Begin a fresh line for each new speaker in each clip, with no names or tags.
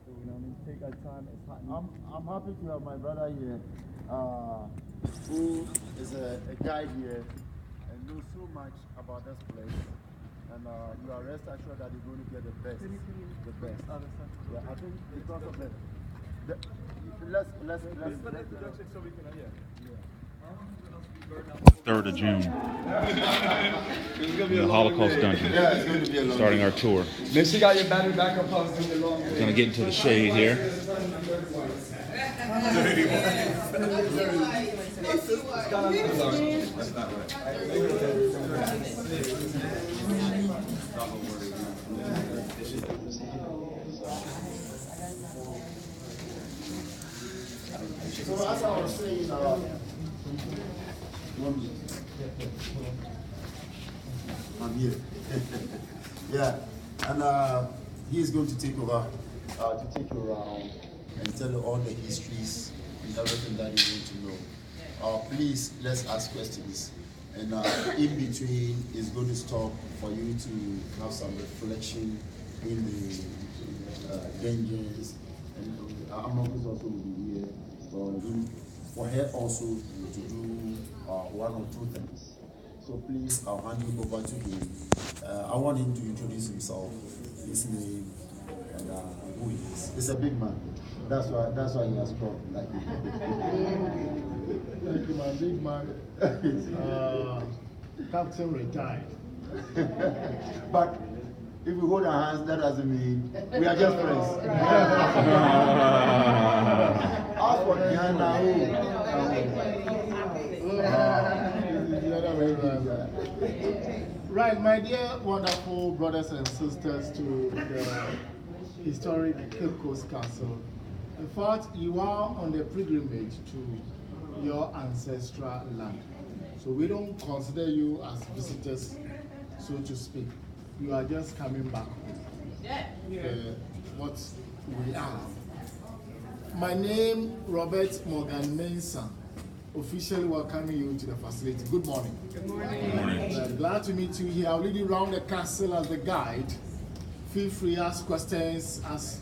So, you know what I mean? Take our time. It's hot.
I'm happy to have my brother here, who is a guide here and knows so much about this place. And you are rest assured that you're going to get the best. The best. Yeah, I think because of the let's
the introduction so we can hear.
3rd of June. In the Holocaust Dungeons.
Yeah, it's going to be a long
Starting our tour.
Make sure you got your battery backup on the long.
We're going to get into the shade here.
So as I was saying, I'm here. Yeah, and he is going to take over, to take you around and tell you all the histories and everything that you want to know. Please, let's ask questions. And in between, is going to stop for you to have some reflection in the dungeons. And our office also will be here for her also to do one or two things. So please, I'll hand you over to him. I want him to introduce himself, his name, and who he is. He's a big man. That's why he has come. Like
Thank you, my big man. Captain retired.
But if we hold our hands, that doesn't mean we are just friends. As for
Right, my dear, wonderful brothers and sisters to the historic Cape Coast Castle. In fact, you are on the pilgrimage to your ancestral land. So we don't consider you as visitors, so to speak. You are just coming back home. What we are. My name, Robert Morgan Mensah, officially welcoming you to the facility. Good morning.
Good morning.
Glad to meet you here. I'll lead you around the castle as the guide. Feel free to ask questions as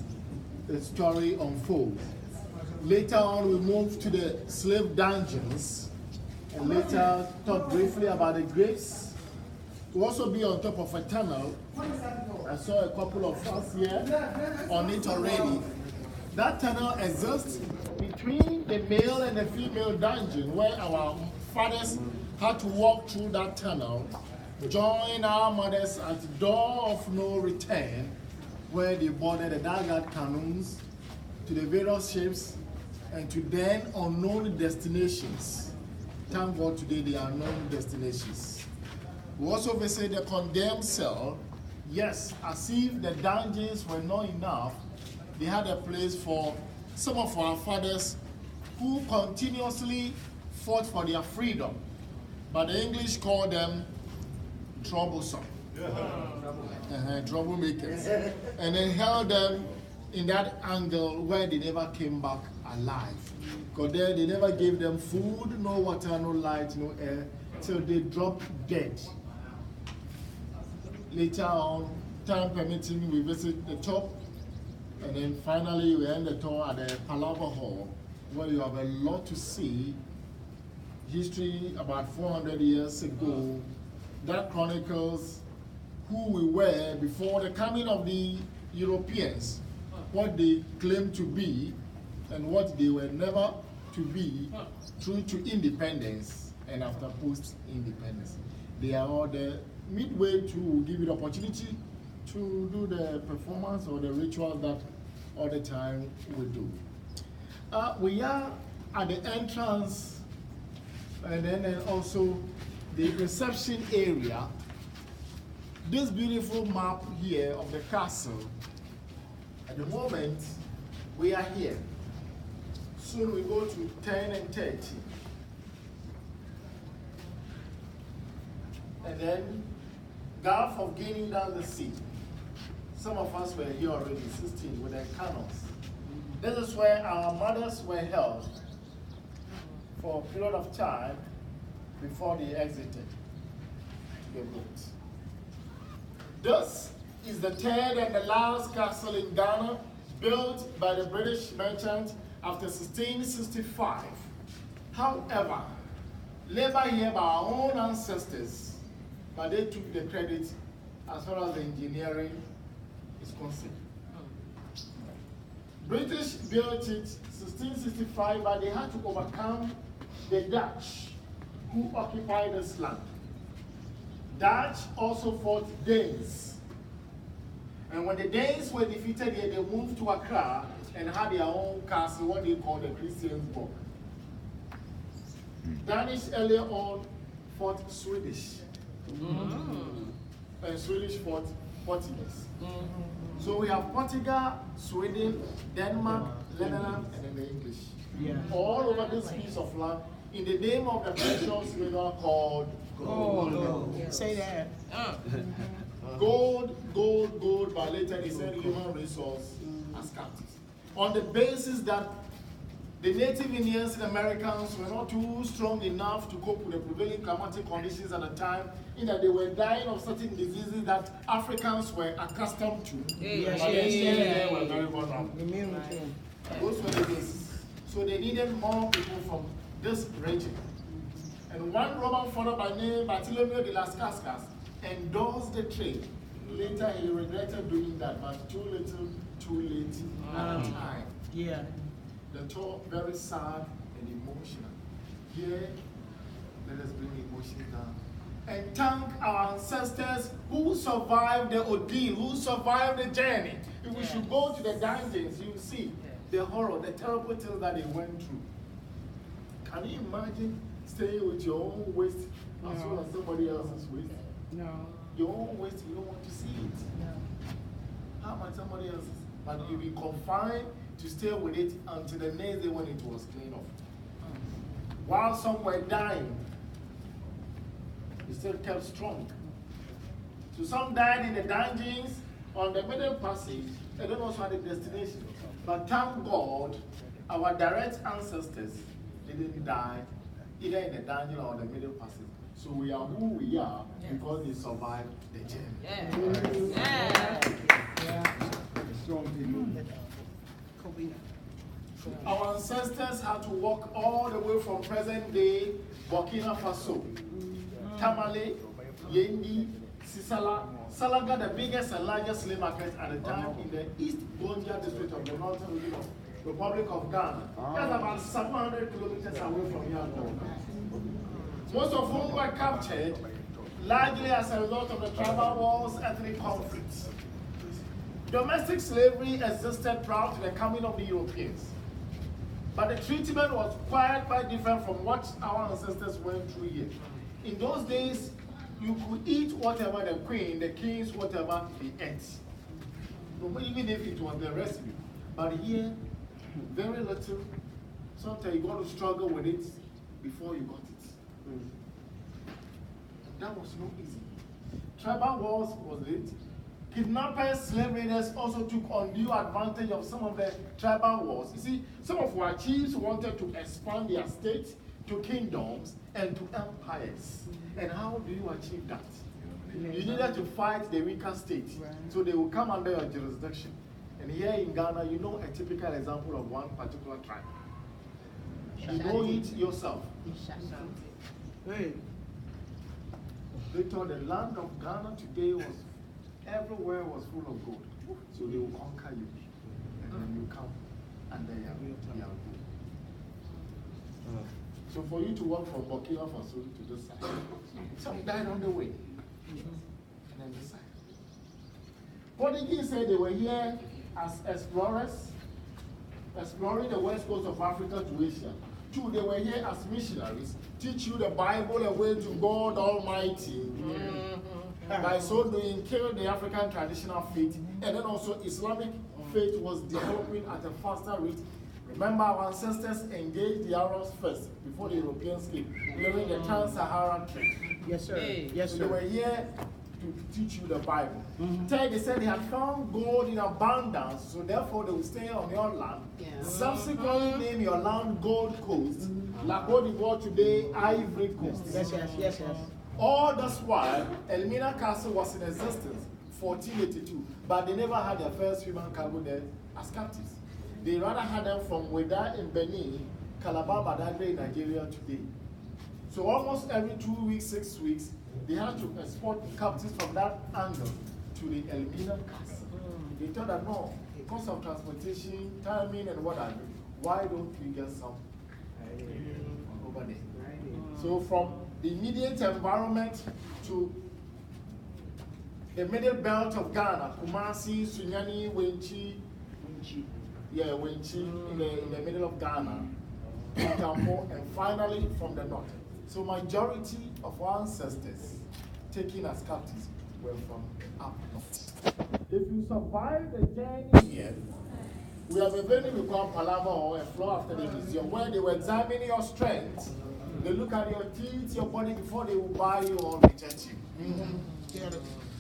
the story unfolds. Later on, we move to the slave dungeons and later talk briefly about the graves. We'll also be on top of a tunnel. I saw a couple of us here on it already. That tunnel exists between the male and the female dungeon, where our fathers had to walk through that tunnel, join our mothers at the door of no return, where they boarded the dagger canoes to the various ships and to then unknown destinations. Thank God today they are known destinations. We also visit the condemned cell. Yes, as if the dungeons were not enough, they had a place for some of our fathers who continuously fought for their freedom. But the English call them troublesome. Troublemakers. And then held them in that angle where they never came back alive. Because there they never gave them food, no water, no light, no air, till they dropped dead. Later on, time permitting, we visit the top, and then finally we end the tour at the Palaver Hall, where you have a lot to see. History about 400 years ago that chronicles who we were before the coming of the Europeans, what they claimed to be and what they were never to be through to independence and after post-independence. They are all there. Midway to give you the opportunity to do the performance or the rituals that all the time we do. We are at the entrance and then also the reception area. This beautiful map here of the castle, at the moment we are here. Soon we go to 10 and 30. And then Gulf of Guinea down the sea. Some of us were here already, 16, with their cannons. This is where our mothers were held for a period of time before they exited the boat. This is the third and the last castle in Ghana built by the British merchant after 1665. However, labor here by our own ancestors, but they took the credit as far as the engineering is concerned. British built it 1665, but they had to overcome the Dutch who occupied this land. Dutch also fought Danes. And when the Danes were defeated here, they moved to Accra and had their own castle, what they call the Christiansborg. Danish earlier on fought Swedish. And Swedish fought Portuguese. So we have Portugal, Sweden, Denmark, Netherlands, and then the English.
Yeah.
All over this piece of land in the name of the precious mineral called gold.
Say that.
Gold, gold, gold, but later they said human resource as captives. On the basis that the native Indians and Americans were not too strong enough to cope with the prevailing climatic conditions at the time, in that they were dying of certain diseases that Africans were accustomed to. But the Indians were very vulnerable. Those were the bases. So they needed more people from this region. And one Roman father by name Bartolomeo de las Cascas endorsed the trade. Later he regretted doing that, but too little, too late at the time.
Yeah.
The talk very sad and emotional. Here, let us bring emotion down. And thank our ancestors who survived the ordeal, who survived the journey. If we should go to the dungeons, you will see the horror, the terrible things that they went through. Can you imagine staying with your own waste as well as somebody else's waste?
No.
Your own waste, you don't want to see it.
No.
How about somebody else's? But you'll be confined to stay with it until the next day when it was cleaned off. While some were dying, you still kept strong. So some died in the dungeons on the middle passage. They don't also have a destination. But thank God, our direct ancestors didn't die either in the dungeon or the middle passage. So we are who we are because they survived the journey.
Strong people.
Our ancestors had to walk all the way from present day Burkina Faso, Tamale, Yendi, Sisala, Salaga, the biggest and largest slave market at the time in the East Gonja district of the northern region of the Republic of Ghana. That's about 700 kilometers away from here. Most of whom were captured largely as a result of the tribal wars, ethnic conflicts. Domestic slavery existed prior to the coming of the Europeans. But the treatment was quite different from what our ancestors went through here. In those days, you could eat whatever the queen, the kings, whatever they ate. Even if it was the recipe. But here, very little. Sometimes you got to struggle with it before you got it. That was not easy. Tribal wars was it. Kidnappers, slave raiders also took undue advantage of some of the tribal wars. You see, some of our chiefs wanted to expand their states to kingdoms and to empires. And how do you achieve that? You needed to fight the weaker state, so they will come under your jurisdiction. And here in Ghana, you know a typical example of one particular tribe. You know it yourself.
Hey.
They thought the land of Ghana today was everywhere was full of gold. So they will conquer you. And then you come and they are gold. So for you to walk from Burkina Faso to this side, some died on the way. And then this side. Portuguese said they were here as explorers, exploring the west coast of Africa to Asia. Two, they were here as missionaries, teach you the Bible, a way to God Almighty. By so doing, killed the African traditional faith, and then also Islamic faith was developing at a faster rate. Remember, our ancestors engaged the Arabs first before the Europeans came during the Trans-Saharan trade.
Yes, sir. Yes,
So
sir.
they were here to teach you the Bible. Third, they said they had found gold in abundance, so therefore they would stay on your land. Subsequently, name your land Gold Coast, like what it was today, Ivory Coast.
Yes, yes, yes, yes.
All this while, Elmina Castle was in existence 1482, but they never had their first human cargo there as captives. They rather had them from Weda in Benin, Calabar, Badagry in Nigeria today. So almost every 2 weeks, 6 weeks, they had to export captives from that angle to the Elmina Castle. They thought that no, because of transportation, timing, and what have you, why don't we get some over there? So from the immediate environment to the middle belt of Ghana, Kumasi, Sunyani, Wenchi, in the middle of Ghana, Kampo, and finally from the north. So majority of our ancestors taken as captives were from up north. If you survive the journey here, we have a venue we call Palava or a floor after the museum where they will examine your strength. They look at your teeth, your body before they will buy you or reject you.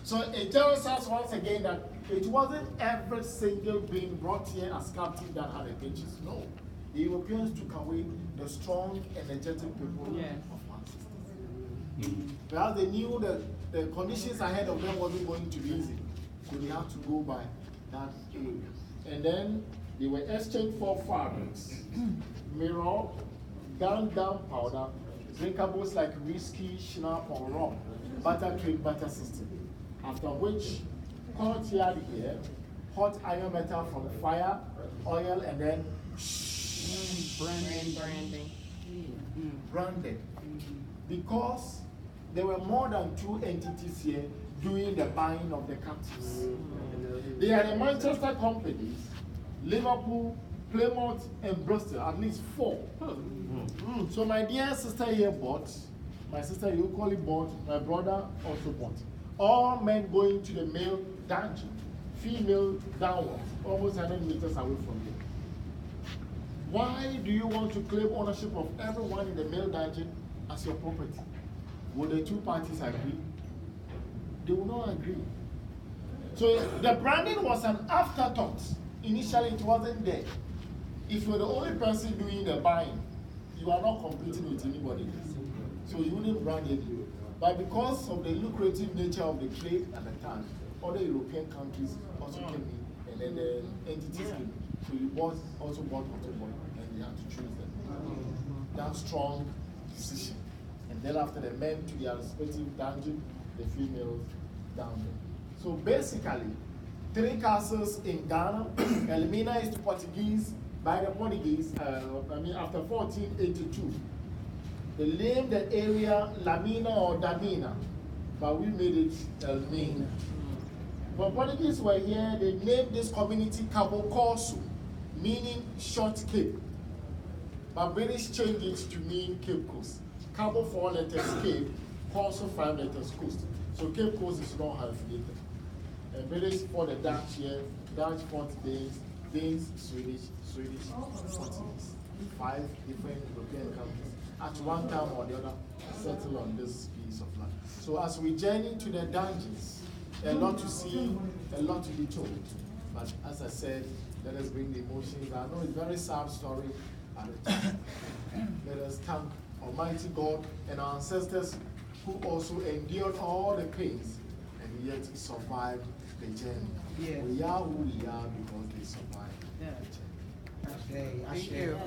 So it tells us once again that it wasn't every single being brought here as captive that had adventures. No. The Europeans took away the strong, energetic people of our systems. Perhaps they knew that the conditions ahead of them wasn't going to be easy. So they had to go by that area. And then they were exchanged for fabrics, mirror, gunpowder, drinkables like whiskey, schnapp, or rum, butter trade, butter system. After which, courtyard here, hot iron metal from fire, oil, and then branded. Because there were more than 2 entities here doing the buying of the captives. They are the Manchester companies, Liverpool, Plymouth, and Bristol, at least 4. So my dear sister here bought, my sister locally bought, my brother also bought. All men going to the male dungeon, female downwards, almost 100 meters away from you. Why do you want to claim ownership of everyone in the male dungeon as your property? Will the 2 parties agree? They will not agree. So the branding was an afterthought. Initially, it wasn't there. If you're the only person doing the buying, you are not competing with anybody else. So you wouldn't brand it. But because of the lucrative nature of the trade at the time, other European countries also came in, and then the entities came. So you also bought Ottoboy, and you had to choose them. That strong decision. And then after the men to their respective dungeon, the females down there. So basically, 3 castles in Ghana. Elmina is Portuguese, by the Portuguese, after 1482. They named the area Lamina or Damina, but we made it Elmina. When Portuguese were here, they named this community Cabo Corso, meaning short cape. But British changed it to mean Cape Coast. Cabo 4 letters Cape, Corso 5 letters Coast. So Cape Coast is not hyphenated. And British for the Dutch here, Dutch for Danes, Danes, Swedish, Portuguese. 5 different European countries at one time or the other settle on this piece of land. So as we journey to the dungeons, a lot to see, a lot to be told. But as I said, let us bring the emotions. I know it's a very sad story at the time. Let us thank Almighty God and our ancestors who also endured all the pains and yet survived the journey.
Yeah.
We are who we are because they survived the journey.
Thank you.